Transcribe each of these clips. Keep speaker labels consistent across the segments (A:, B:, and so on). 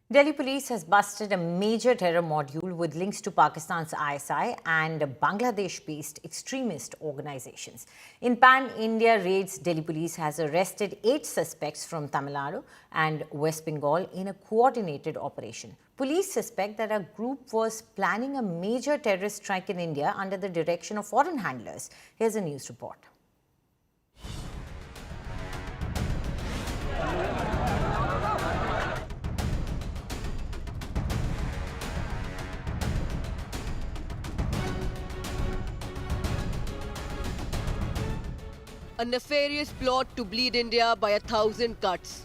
A: Delhi police has busted a major terror module with links to Pakistan's ISI and Bangladesh-based extremist organizations. In pan-India raids, Delhi police has arrested 8 suspects from Tamil Nadu and West Bengal in a coordinated operation. Police suspect that a group was planning a major terrorist strike in India under the direction of foreign handlers. Here's a news report.
B: A nefarious plot to bleed India by 1,000 cuts.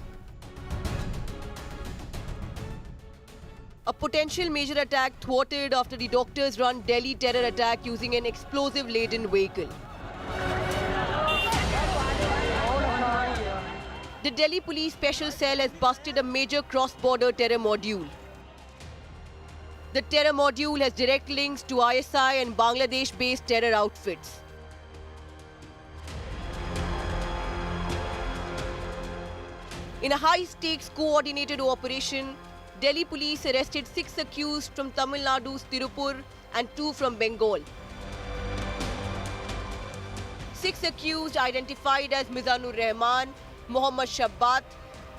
B: A potential major attack thwarted after the doctors run Delhi terror attack using an explosive-laden vehicle. The Delhi Police Special Cell has busted a major cross-border terror module. The terror module has direct links to ISI and Bangladesh-based terror outfits. In a high-stakes coordinated operation, Delhi police arrested 6 accused from Tamil Nadu's Tirupur and 2 from Bengal. 6 accused identified as Mizanur Rahman, Mohammad Shabbat,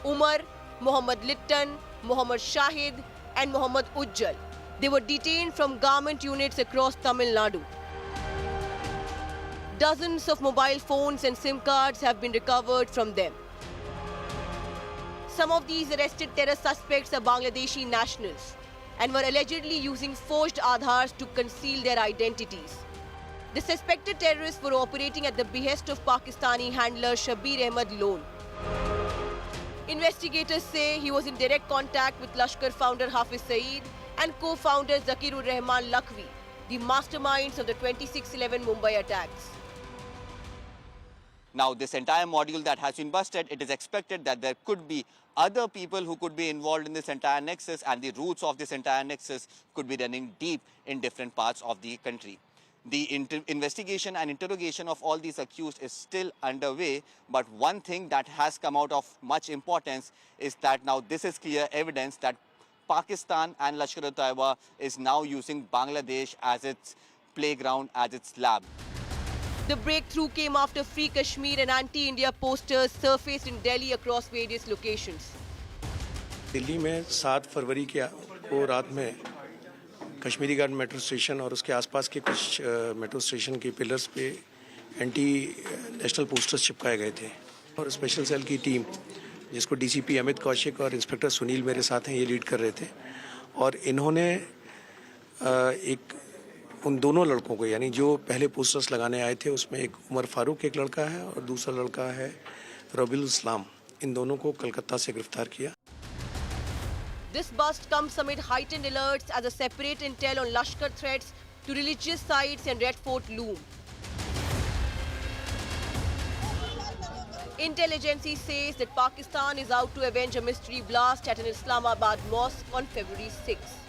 B: Umar, Mohammad Litton, Mohammad Shahid and Mohammad Ujjal. They were detained from government units across Tamil Nadu. Dozens of mobile phones and SIM cards have been recovered from them. Some of these arrested terror suspects are Bangladeshi nationals and were allegedly using forged Aadhars to conceal their identities. The suspected terrorists were operating at the behest of Pakistani handler Shabir Ahmed Lone. Investigators say he was in direct contact with Lashkar founder Hafiz Saeed and co-founder Zakirur Rahman Lakhvi, the masterminds of the 26/11 Mumbai attacks.
C: Now, this entire module that has been busted, it is expected that there could be other people who could be involved in this entire nexus, and the roots of this entire nexus could be running deep in different parts of the country. The investigation and interrogation of all these accused is still underway, but one thing that has come out of much importance is that now this is clear evidence that Pakistan and Lashkar-e-Taiba is now using Bangladesh as its playground, as its lab.
B: The breakthrough came after Free Kashmir and anti-India posters surfaced in Delhi across various locations.
D: Delhi में 7 फरवरी को रात में कश्मीरी घाट metro station और उसके आसपास के कुछ metro station के पिलर्स पे एंटी नेशनल पोस्टर्स चिपकाए गए थे और स्पेशल सेल की टीम जिसको डीसीपी अमित कौशिक और इंस्पेक्टर सुनील मेरे साथ हैं, ये लीड कर रहे थे और इन्होंने उन दोनों लड़कों को, यानी जो पहले पोस्टर्स लगाने आए थे, उसमें एक उमर फारूक एक लड़का है और दूसरा लड़का है रबीउल इस्लाम, इन दोनों को कलकत्ता से गिरफ्तार किया.
B: This bust comes amid heightened alerts as a separate intel on Lashkar threats to religious sites and Red Fort loom. Intel agency says that Pakistan is out to avenge a mystery blast at an Islamabad mosque on February 6.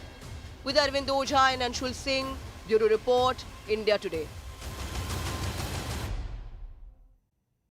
B: With Arvind Ojha and Anshul Singh, Bureau Report, India Today.